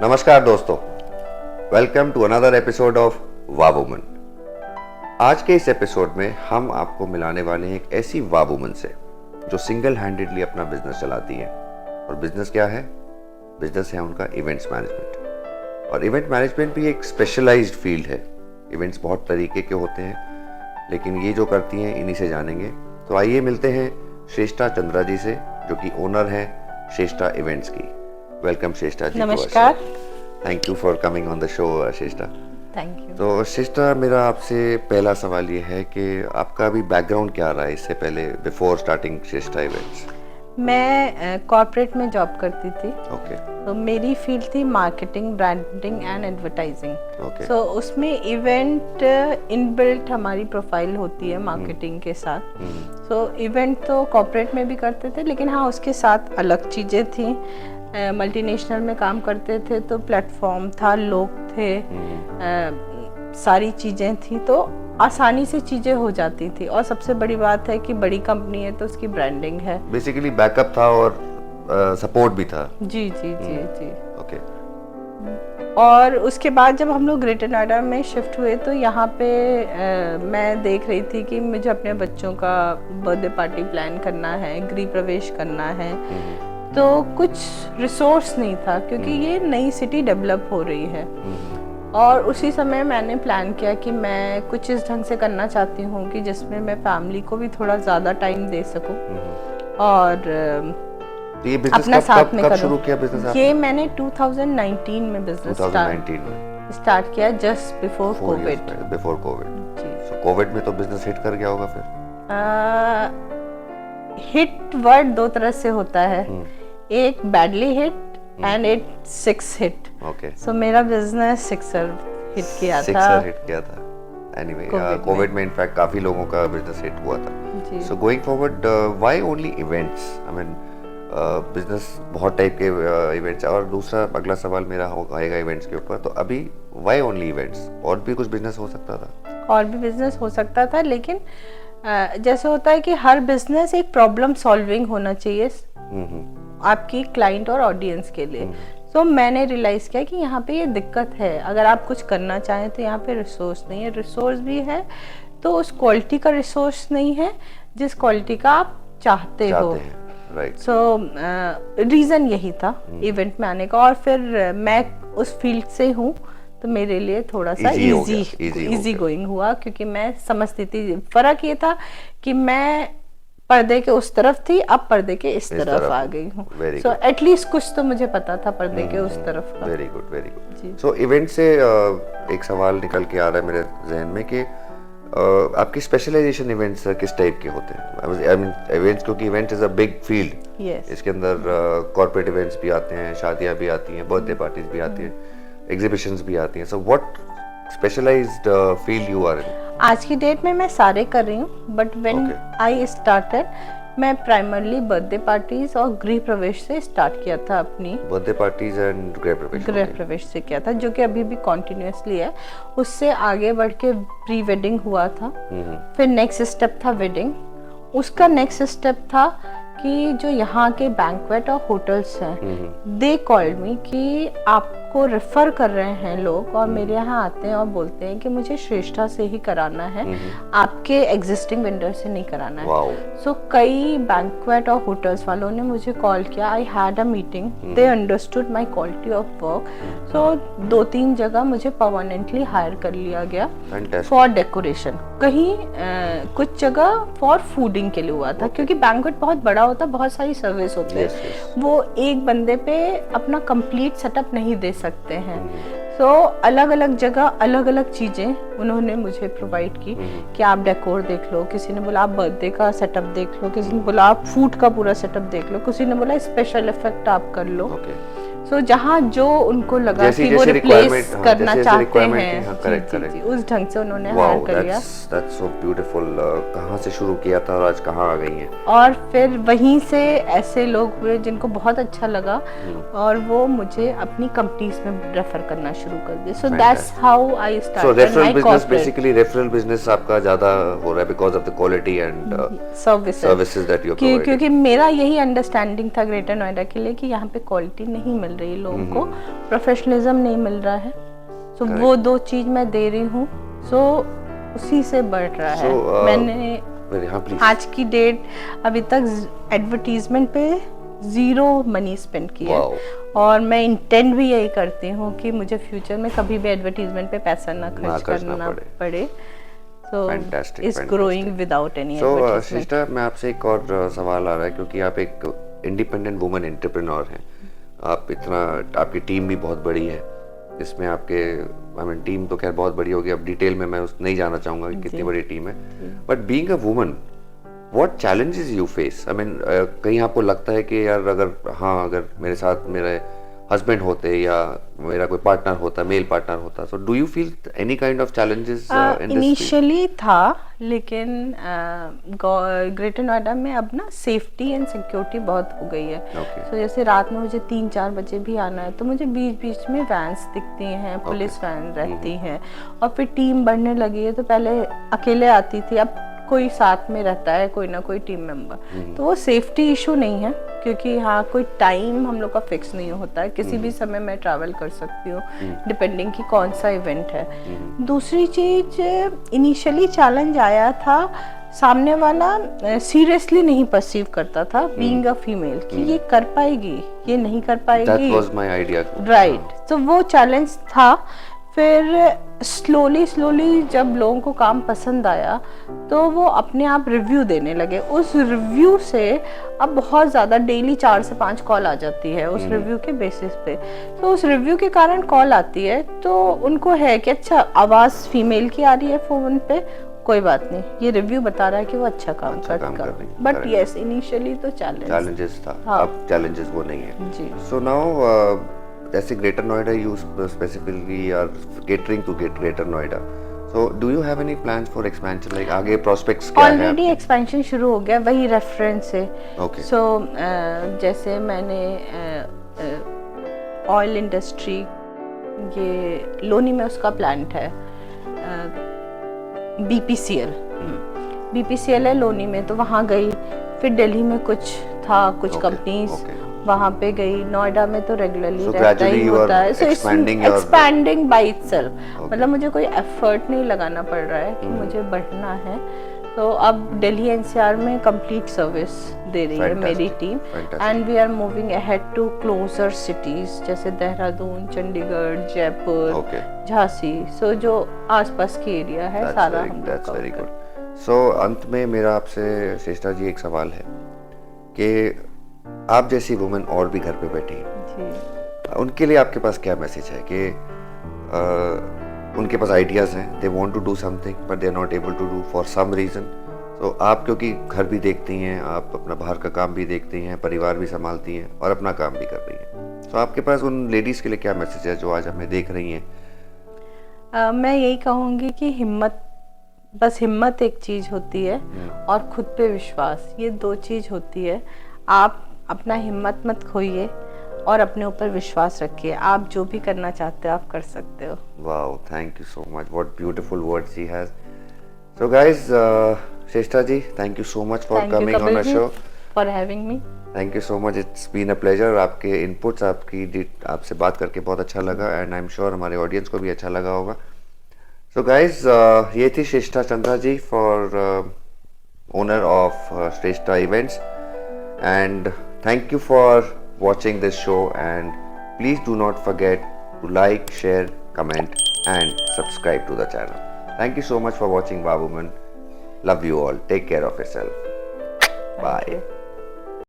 नमस्कार दोस्तों, welcome to another episode of वाह वुमन। आज के इस एपिसोड में हम आपको मिलाने वाले हैं एक ऐसी वाह वुमन से जो सिंगल हैंडेडली अपना बिजनेस चलाती है। और बिजनेस क्या है? बिजनेस है उनका इवेंट्स मैनेजमेंट। और इवेंट मैनेजमेंट भी एक स्पेशलाइज्ड फील्ड है। इवेंट्स बहुत तरीके के होते हैं, लेकिन ये जो करती हैं इन्हीं से जानेंगे। तो आइए मिलते हैं श्रेष्ठा चंद्रा जी से, जो कि ओनर हैं श्रेष्ठा इवेंट्स की। वेलकम श्रेष्ठा जी। नमस्कार। Thank you for coming on the show Shreshtha. Thank you. तो श्रेष्ठा, मेरा आपसे पहला सवाल ये है कि आपका अभी बैकग्राउंड क्या रहा है इससे पहले, बिफोर स्टार्टिंग श्रेष्ठा इवेंट्स? मैं कॉर्पोरेट में जॉब करती थी। ओके। तो मेरी फील्ड थी marketing, branding and advertising. Okay. So उसमें इवेंट इनबिल्ट हमारी प्रोफाइल होती है मार्केटिंग के साथ। सो इवेंट तो कॉर्पोरेट में भी करते थे, लेकिन हाँ उसके साथ अलग चीज़ें थी। मल्टीनेशनल में काम करते थे तो प्लेटफॉर्म था, लोग थे, सारी चीज़ें थी, तो आसानी से चीज़ें हो जाती थी। और सबसे बड़ी बात है कि बड़ी कंपनी है तो उसकी ब्रांडिंग है। बेसिकली बैकअप था और सपोर्ट भी था। जी जी जी जी। ओके। और उसके बाद जब हम लोग ग्रेटर नोएडा में शिफ्ट हुए तो यहाँ पे मैं देख रही थी कि मुझे अपने बच्चों का बर्थडे पार्टी प्लान करना है, गृह प्रवेश करना है, तो कुछ रिसोर्स नहीं था, क्योंकि ये नई सिटी डेवलप हो रही है। और उसी समय मैंने प्लान किया कि मैं कुछ इस ढंग से करना चाहती हूँ कि जिसमें मैं फैमिली को भी थोड़ा ज़्यादा टाइम दे सकूँ और ये अपना साथ में कब शुरू किया बिजनेस? ये मैंने 2019 में बिजनेस 2019 में स्टार्ट किया, just before Covid. Before Covid. जी। सो कोविड में तो बिजनेस हिट कर गया होगा फिर? हिट वर्ड दो तरह से होता है, एक बैडली हिट एंड एक 6 हिट। ओके। सो मेरा बिजनेस 6 हिट किया था। 6 हिट किया था। एनीवे, कोविड में इनफैक्ट काफी लोगों का बिजनेस हिट हुआ था। So going forward, why only events? I mean business बहुत टाइप के इवेंट्स। और दूसरा अगला सवाल मेरा आएगा इवेंट्स के ऊपर। तो अभी व्हाई ओनली इवेंट्स? और भी कुछ बिजनेस हो सकता था? और भी बिजनेस हो सकता था, लेकिन जैसे होता है कि हर बिजनेस एक प्रॉब्लम सॉल्विंग होना चाहिए आपकी क्लाइंट और ऑडियंस के लिए। तो मैंने रियलाइज किया कि यहाँ पे ये दिक्कत है, अगर आप कुछ करना चाहें तो यहाँ पे रिसोर्स नहीं है, रिसोर्स भी है तो उस क्वालिटी का रिसोर्स नहीं है जिस क्वालिटी का आप चाहते हो। राइट। सो रीज़न यही था इवेंट में आने का। और फिर मैं उस फील्ड से हूँ तो मेरे लिए थोड़ा सा इजी गोइंग हुआ, क्योंकि मैं समझती थी। फर्क ये था कि मैं पर्दे के उस तरफ थी, अब पर्दे के इस तरफ आ गई हूँ। सो एटलीस्ट कुछ तो मुझे पता था पर्दे के उस तरफ का। Very good, very good. सो इवेंट से एक सवाल निकल के आ रहा है मेरे जहन में कि आपकी स्पेशलाइजेशन इवेंट्स किस टाइप के होते हैं? आई मीन इवेंट्स, क्योंकि event is a big field. इसके अंदर कॉर्पोरेट इवेंट्स भी आते हैं, शादियां भी आती हैं, बर्थडे पार्टीज भी आती हैं, एग्जीबिशंस भी आती हैं। So what specialised field you are in? आज की डेट में मैं सारे कर रही हूँ, बट व्हेन आई स्टार्टेड मैं प्राइमरली बर्थडे पार्टीज और गृह प्रवेश से स्टार्ट किया था। अपनी बर्थडे पार्टीज एंड गृह प्रवेश से किया था, जो कि अभी भी कॉन्टिन्यूसली है। उससे आगे बढ़ के प्री वेडिंग हुआ था, फिर नेक्स्ट स्टेप था वेडिंग। उसका नेक्स्ट स्टेप था कि जो यहाँ के बैंक्वेट और होटल्स हैं, दे कॉल्ड मी कि आपको रेफर कर रहे हैं लोग और मेरे यहाँ आते हैं और बोलते हैं कि मुझे श्रेष्ठा से ही कराना है, आपके एग्जिस्टिंग वेंडर से नहीं कराना है। सो कई बैंक्वेट और होटल्स वालों ने मुझे कॉल किया। I had a meeting, they understood my quality of work. So 2-3 जगह मुझे परमानेंटली हायर कर लिया गया फॉर डेकोरेशन। कहीं कुछ जगह फॉर फूडिंग के लिए हुआ था, क्योंकि बैंक्वेट बहुत बड़ा होता, बहुत सारी सर्विस होती है। वो एक बंदे पे अपना कंप्लीट सेटअप नहीं दे सकते हैं। सो अलग अलग जगह अलग अलग चीज़ें उन्होंने मुझे प्रोवाइड की कि आप डेकोर देख लो, किसी ने बोला आप बर्थडे का सेटअप देख लो, किसी ने बोला आप फूड का पूरा सेटअप देख लो, किसी ने बोला स्पेशल इफेक्ट आप कर लो। सो जहाँ जो उनको लगा कि वो रिप्लेस करना चाहते हैं, जी, उस ढंग से उन्होंने हायर कर लिया। That's so beautiful। कहाँ से शुरू किया था और आज कहाँ आ गई हैं? और फिर वहीं से ऐसे लोग हुए जिनको बहुत अच्छा लगा और वो मुझे अपनी कंपनीज में रेफर करना शुरू कर दिया। So that's how I started my corporate. Basically referral business आपका ज्यादा हो रहा है because of the quality and services that you are providing. क्योंकि मेरा यही अंडरस्टैंडिंग था ग्रेटर नोएडा के लिए कि यहाँ पे क्वालिटी नहीं मिल रही लोगों को, प्रोफेशनलिज्म नहीं मिल रहा है। सो वो 2 चीज मैं दे रही हूँ, सो उसी से बढ़ रहा है। मैंने आज की डेट अभी तक एडवर्टीजमेंट पे 0 मनी स्पेंड किया है, और मैं इंटेंट भी यही करती हूँ कि मुझे फ्यूचर में कभी भी एडवर्टीजमेंट पे पैसा ना खर्च करना पड़े। So it's growing without any advertisement. Sister, मैं आपसे एक और सवाल आ रहा है, क्योंकि आप एक इंडिपेंडेंट वुमन एंटरप्रेन्योर हैं। आप इतना, आपकी टीम भी बहुत बड़ी है, इसमें आपके टीम तो खैर बहुत बड़ी होगी, अब डिटेल में मैं नहीं जाना चाहूँगा कि कितनी बड़ी टीम है, but being a woman what challenges you face? कहीं आपको लगता है कि यार अगर मेरे साथ मेरे हस्बैंड होते या मेरा कोई पार्टनर होता, मेल पार्टनर होता, सो do you feel any kind of challenges in this? Initially था, लेकिन ग्रेटर नोएडा में अब ना सेफ्टी एंड सिक्योरिटी बहुत हो गई है। तो जैसे रात में मुझे 3-4 बजे भी आना है, तो मुझे बीच बीच में वैन्स दिखती हैं, पुलिस वैन रहती हैं, और फिर टीम बढ़ने लगी है। तो पहले अकेले आती थी, अब कोई साथ में रहता है, कोई ना कोई टीम मेंबर। तो वो सेफ्टी इशू नहीं है, क्योंकि हाँ कोई टाइम हम लोग का फिक्स नहीं होता है, किसी भी समय मैं ट्रैवल कर सकती हूँ, डिपेंडिंग कि कौन सा इवेंट है। दूसरी चीज, इनिशियली चैलेंज आया था, सामने वाला सीरियसली नहीं परसीव करता था बीइंग अ फीमेल कि ये कर पाएगी, ये नहीं कर पाएगी। That was my idea. Right, तो वो चैलेंज था। फिर स्लोली जब लोगों को काम पसंद आया, तो वो अपने आप रिव्यू देने लगे। उस रिव्यू से अब बहुत ज़्यादा डेली 4 से 5 कॉल आ जाती है उस रिव्यू के बेसिस पे। तो उस रिव्यू के कारण कॉल आती है, तो उनको है कि अच्छा आवाज़ फीमेल की आ रही है फ़ोन पे, कोई बात नहीं, ये रिव्यू बता रहा है कि वो अच्छा काम कर रही है। बट यस, इनिशियली तो चैलेंजेस था, हाँ। अब चैलेंजेस वो नहीं है जी। सो नाउ जैसे Greater Noida you specifically are catering to Greater Noida, so do you have any plans for expansion, like आगे प्रोस्पेक्ट्स क्या है? ऑलरेडी एक्सपेंशन शुरू हो गया, वही रेफरेंस से। ओके। सो जैसे मैंने ऑयल इंडस्ट्री, ये लोनी में उसका प्लांट है, बीपीसीएल है लोनी में, तो वहाँ गई। फिर दिल्ली में कुछ था, कुछ कंपनीज वहाँ पे गई। नोएडा में तो रेगुलरली रहता ही होता है, सो एक्सपैंडिंग बाय इटसेल्फ। मतलब मुझे कोई एफर्ट नहीं लगाना पड़ रहा है कि मुझे बढ़ना है। तो अब दिल्ली एनसीआर में कंप्लीट सर्विस दे रही है मेरी team, and we are moving ahead to closer cities जैसे देहरादून, चंडीगढ़, जयपुर, झांसी। सो जो आसपास की एरिया है सारा हम लोग कवर करते हैं। सो अंत में मेरा आपसे श्रेष्ठा जी एक सवाल है कि आप जैसी वुमेन और भी घर पे बैठी हैं, उनके लिए आपके पास क्या मैसेज है कि उनके पास आइडियाज़ हैं, they want to do something but they are not able to do for some reason. तो आप क्योंकि घर भी देखती हैं, आप अपना बाहर का काम भी देखती हैं, परिवार भी संभालती हैं और अपना काम भी कर रही हैं, तो आपके पास उन लेडीज़ के लिए क्या मैसेज है जो आज हमें देख रही हैं? मैं यही कहूँगी कि हिम्मत एक चीज़ होती है, और खुद पे विश्वास, ये 2 चीज़ होती है। आप अपना हिम्मत मत खोइए और अपने ऊपर विश्वास रखिए, आप जो भी करना चाहते हो आप कर सकते हो। Wow, thank you so much, what beautiful words she has. So guys, Shreshtha ji, thank you so much for coming on our show, for having me. Thank you so much, it's been a pleasure. आपके inputs, आपसे बात करके बहुत अच्छा लगा, and I am sure हमारे audience को भी अच्छा लगा होगा। सो गाइस, ये थी Shreshtha Chandra ji, for owner of Shreshtha events, and thank you for watching this show, and please do not forget to like, share, comment and subscribe to the channel. Thank you so much for watching Wow Woman. Love you all. Take care of yourself. Bye.